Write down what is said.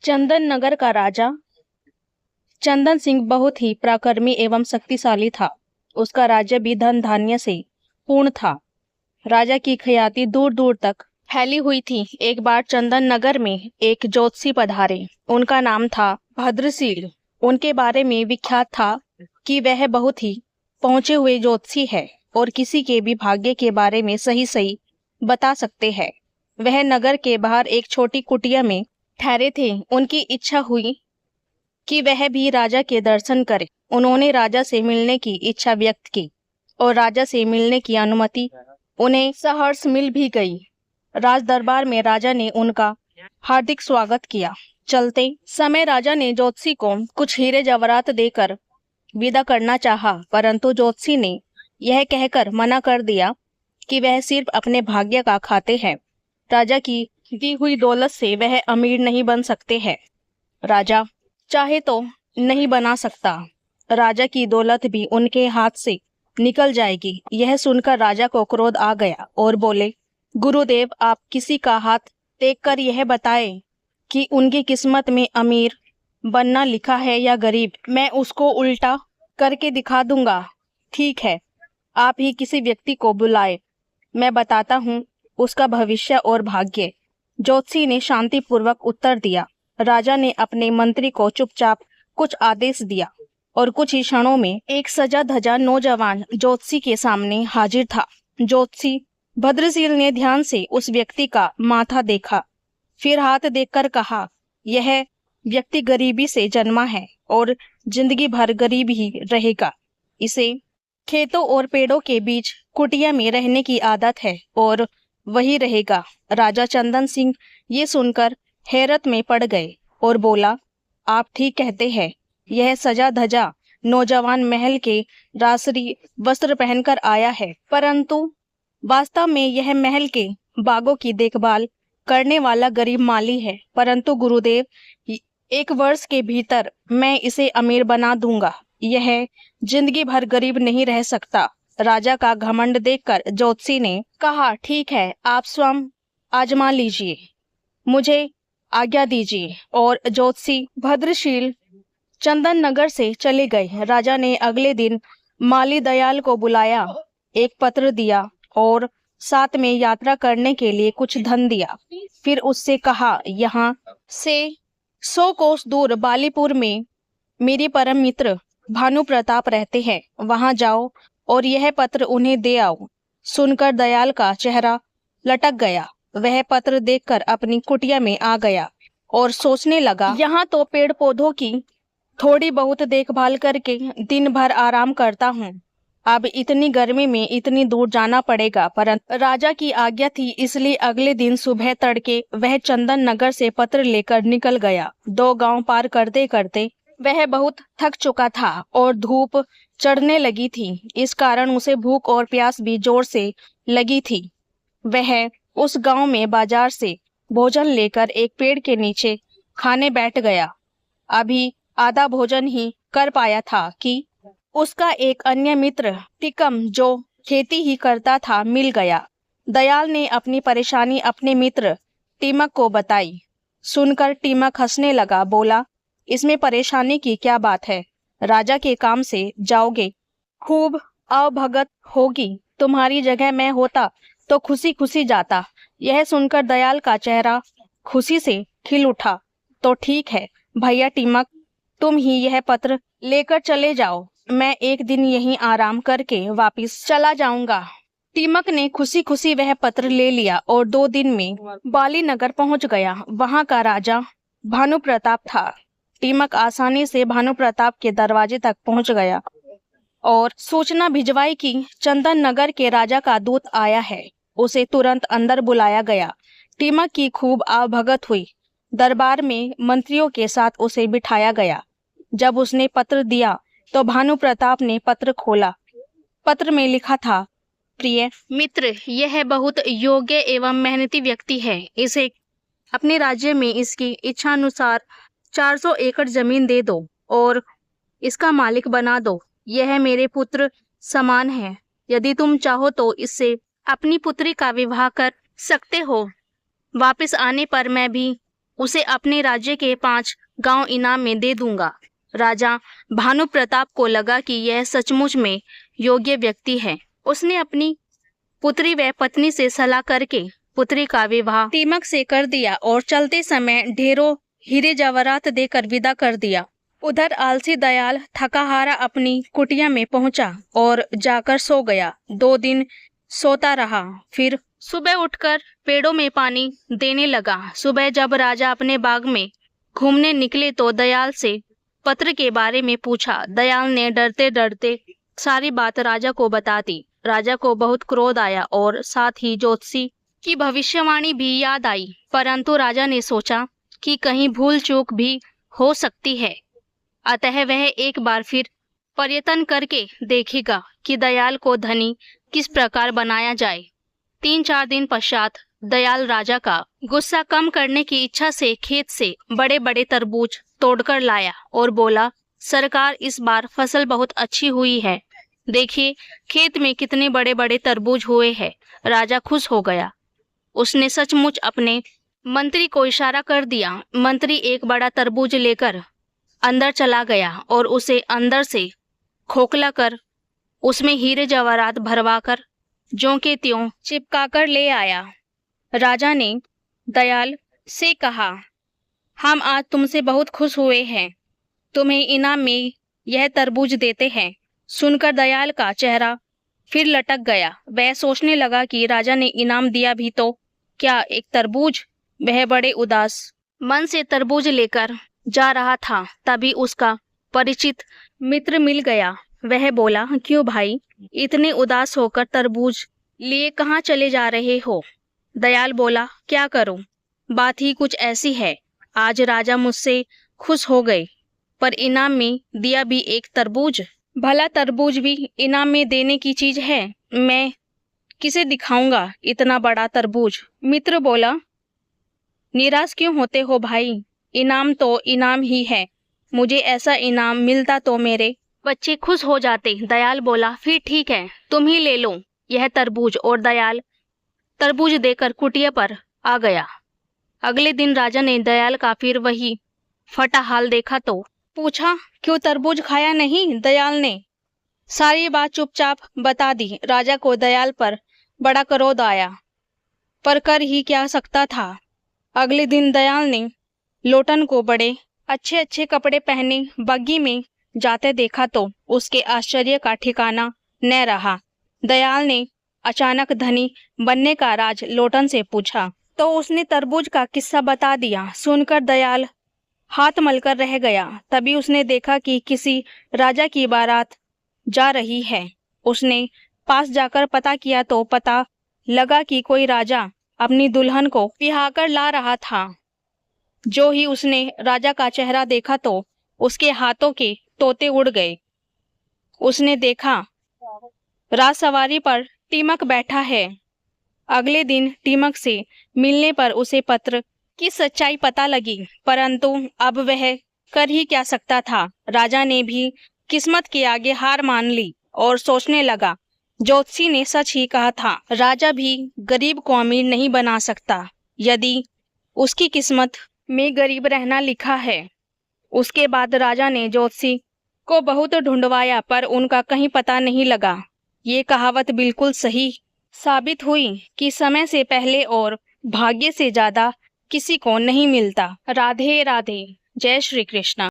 चंदन नगर का राजा चंदन सिंह बहुत ही पराक्रमी एवं शक्तिशाली था। उसका राज्य भी धन धान्य से पूर्ण था। राजा की ख्याति दूर दूर तक फैली हुई थी। एक बार चंदन नगर में एक ज्योतिषी पधारे। उनका नाम था भद्रशील। उनके बारे में विख्यात था कि वह बहुत ही पहुंचे हुए ज्योतिषी है और किसी के भी भाग्य के बारे में सही सही बता सकते हैं। वह नगर के बाहर एक छोटी कुटिया में ठहरे थे। उनकी इच्छा हुई कि वह भी राजा के दर्शन करे। उन्होंने राजा से मिलने की इच्छा व्यक्त की और राजा से मिलने की अनुमति उन्हें सहर्ष मिल भी गई। राज दरबार में राजा ने उनका हार्दिक स्वागत किया। चलते समय राजा ने ज्योतिषी को कुछ हीरे जवाहरात देकर विदा करना चाहा, परंतु ज्योतिषी ने यह कहकर मना कर दिया कि वह सिर्फ अपने भाग्य का खाते हैं। राजा की दी हुई दौलत से वह अमीर नहीं बन सकते हैं। राजा चाहे तो नहीं बना सकता। राजा की दौलत भी उनके हाथ से निकल जाएगी। यह सुनकर राजा को क्रोध आ गया और बोले, गुरुदेव, आप किसी का हाथ देखकर यह बताएं कि उनकी किस्मत में अमीर बनना लिखा है या गरीब। मैं उसको उल्टा करके दिखा दूंगा। ठीक है, आप ही किसी व्यक्ति को बुलाए, मैं बताता हूँ उसका भविष्य और भाग्य। ज्योतिषी ने शांतिपूर्वक उत्तर दिया। राजा ने अपने मंत्री को चुपचाप कुछ आदेश दिया और कुछ ही क्षणों में एक सजा धजा नौजवान ज्योतिषी के सामने हाजिर था। ज्योतिषी भद्रशील ने ध्यान से उस व्यक्ति का माथा देखा, फिर हाथ देखकर कहा, यह व्यक्ति गरीबी से जन्मा है और जिंदगी भर गरीब ही रहेगा। इसे खेतों और पेड़ों के बीच कुटिया में रहने की आदत है और वही रहेगा। राजा चंदन सिंह ये सुनकर हैरत में पड़ गए और बोला, आप ठीक कहते हैं। यह सजा धजा नौजवान महल के राजसी वस्त्र पहनकर आया है, परंतु वास्तव में यह महल के बागों की देखभाल करने वाला गरीब माली है। परंतु गुरुदेव, 1 वर्ष के भीतर मैं इसे अमीर बना दूंगा। यह जिंदगी भर गरीब नहीं रह सकता। राजा का घमंड देखकर ज्योतिषी ने कहा, ठीक है, आप स्वयं आजमा लीजिए, मुझे आज्ञा दीजिए। और ज्योतिषी भद्रशील चंदन नगर से चले गए। राजा ने अगले दिन माली दयाल को बुलाया, एक पत्र दिया और साथ में यात्रा करने के लिए कुछ धन दिया। फिर उससे कहा, यहाँ से 100 कोस दूर बालीपुर में मेरे परम मित्र भानु प्रताप रहते हैं, वहां जाओ और यह पत्र उन्हें दे आओ। सुनकर दयाल का चेहरा लटक गया। वह पत्र देखकर अपनी कुटिया में आ गया और सोचने लगा, यहाँ तो पेड़ पौधों की थोड़ी बहुत देखभाल करके दिन भर आराम करता हूँ। अब इतनी गर्मी में इतनी दूर जाना पड़ेगा। परंतु राजा की आज्ञा थी, इसलिए अगले दिन सुबह तड़के वह चंदन नगर से पत्र लेकर निकल गया। 2 गांव पार करते करते वह बहुत थक चुका था और धूप चढ़ने लगी थी। इस कारण उसे भूख और प्यास भी जोर से लगी थी। वह उस गांव में बाजार से भोजन लेकर एक पेड़ के नीचे खाने बैठ गया। अभी आधा भोजन ही कर पाया था कि उसका एक अन्य मित्र टिकम, जो खेती ही करता था, मिल गया। दयाल ने अपनी परेशानी अपने मित्र टिमक को बताई। सुनकर टिमक हंसने लगा, बोला, इसमें परेशानी की क्या बात है? राजा के काम से जाओगे, खूब आवभगत होगी। तुम्हारी जगह मैं होता तो खुशी खुशी जाता। यह सुनकर दयाल का चेहरा खुशी से खिल उठा। तो ठीक है भैया टिमक, तुम ही यह पत्र लेकर चले जाओ, मैं एक दिन यहीं आराम करके वापिस चला जाऊंगा। टिमक ने खुशी खुशी वह पत्र ले लिया और 2 दिन में बाली नगर पहुंच गया। वहां का राजा भानु प्रताप था। टिमक आसानी से भानु प्रताप के दरवाजे तक पहुंच गया और सूचना भिजवाई कि चंदन नगर के राजा का दूत आया है। उसे तुरंत अंदर बुलाया गया। टिमक की खूब आवभगत हुई। दरबार में मंत्रियों के साथ उसे बिठाया गया। जब उसने पत्र दिया तो भानु प्रताप ने पत्र खोला। पत्र में लिखा था, प्रिय मित्र, यह बहुत योग्य एवं मेहनती व्यक्ति है। इसे अपने राज्य में इसकी इच्छानुसार 400 एकड़ जमीन दे दो और इसका मालिक बना दो। यह मेरे पुत्र समान है। यदि तुम चाहो तो इससे अपनी पुत्री का विवाह कर सकते हो। वापस आने पर मैं भी उसे अपने राज्य के 5 गांव इनाम में दे दूंगा। राजा भानु प्रताप को लगा कि यह सचमुच में योग्य व्यक्ति है। उसने अपनी पुत्री व पत्नी से सलाह करके पुत्री का विवाह टीमक से कर दिया और चलते समय ढेरों हीरे जवाहरात देकर विदा कर दिया। उधर आलसी दयाल थकाहारा अपनी कुटिया में पहुंचा और जाकर सो गया। 2 दिन सोता रहा, फिर सुबह उठकर पेड़ों में पानी देने लगा। सुबह जब राजा अपने बाग में घूमने निकले तो दयाल से पत्र के बारे में पूछा। दयाल ने डरते डरते सारी बात राजा को बता दी। राजा को बहुत क्रोध आया और साथ ही ज्योतिषी की भविष्यवाणी भी याद आई, परंतु राजा ने सोचा कि कहीं भूल चूक भी हो सकती है, अतः वह एक बार फिर पर्यटन करके देखेगा कि दयाल को धनी किस प्रकार बनाया जाए। 3-4 दिन पश्चात दयाल राजा का गुस्सा कम करने की इच्छा से खेत से बड़े बड़े तरबूज तोड़कर लाया और बोला, सरकार इस बार फसल बहुत अच्छी हुई है, देखिए खेत में कितने बड़े बड़े तरबूज हुए हैं। राजा खुश हो गया। उसने सचमुच अपने मंत्री को इशारा कर दिया। मंत्री एक बड़ा तरबूज लेकर अंदर चला गया और उसे अंदर से खोखला कर उसमें हीरे जवाहरात भरवाकर ज्यों के त्यों चिपकाकर ले आया। राजा ने दयाल से कहा, हम आज तुमसे बहुत खुश हुए हैं, तुम्हें इनाम में यह तरबूज देते हैं। सुनकर दयाल का चेहरा फिर लटक गया। वह सोचने लगा कि राजा ने इनाम दिया भी तो क्या एक तरबूज। वह बड़े उदास मन से तरबूज लेकर जा रहा था, तभी उसका परिचित मित्र मिल गया। वह बोला, क्यों भाई इतने उदास होकर तरबूज लिए कहाँ चले जा रहे हो? दयाल बोला, क्या करूं, बात ही कुछ ऐसी है। आज राजा मुझसे खुश हो गए, पर इनाम में दिया भी एक तरबूज। भला तरबूज भी इनाम में देने की चीज है? मैं किसे दिखाऊंगा इतना बड़ा तरबूज? मित्र बोला, निराश क्यों होते हो भाई, इनाम तो इनाम ही है, मुझे ऐसा इनाम मिलता तो मेरे बच्चे खुश हो जाते। दयाल बोला, फिर ठीक है, तुम ही ले लो यह तरबूज। और दयाल तरबूज देकर कुटिया पर आ गया। अगले दिन राजा ने दयाल का फिर वही फटा हाल देखा तो पूछा, क्यों तरबूज खाया नहीं? दयाल ने सारी बात चुपचाप बता दी। राजा को दयाल पर बड़ा क्रोध आया, पर कर ही क्या सकता था। अगले दिन दयाल ने लोटन को बड़े अच्छे अच्छे कपड़े पहने बग्गी में जाते देखा तो उसके आश्चर्य का ठिकाना न रहा। दयाल ने अचानक धनी बनने का राज लोटन से पूछा तो उसने तरबूज का किस्सा बता दिया। सुनकर दयाल हाथ मलकर रह गया। तभी उसने देखा कि किसी राजा की बारात जा रही है। उसने पास जाकर पता किया तो पता लगा कि कोई राजा अपनी दुल्हन को बिहाकर ला रहा था। जो ही उसने राजा का चेहरा देखा तो उसके हाथों के तोते उड़ गए। उसने देखा राजसवारी पर टीमक बैठा है। अगले दिन टीमक से मिलने पर उसे पत्र की सच्चाई पता लगी, परंतु अब वह कर ही क्या सकता था। राजा ने भी किस्मत के आगे हार मान ली और सोचने लगा, ज्योतिषी ने सच ही कहा था, राजा भी गरीब को अमीर नहीं बना सकता यदि उसकी किस्मत में गरीब रहना लिखा है। उसके बाद राजा ने ज्योतिषी को बहुत ढूंढवाया, पर उनका कहीं पता नहीं लगा। ये कहावत बिल्कुल सही साबित हुई कि समय से पहले और भाग्य से ज्यादा किसी को नहीं मिलता। राधे राधे। जय श्री कृष्ण।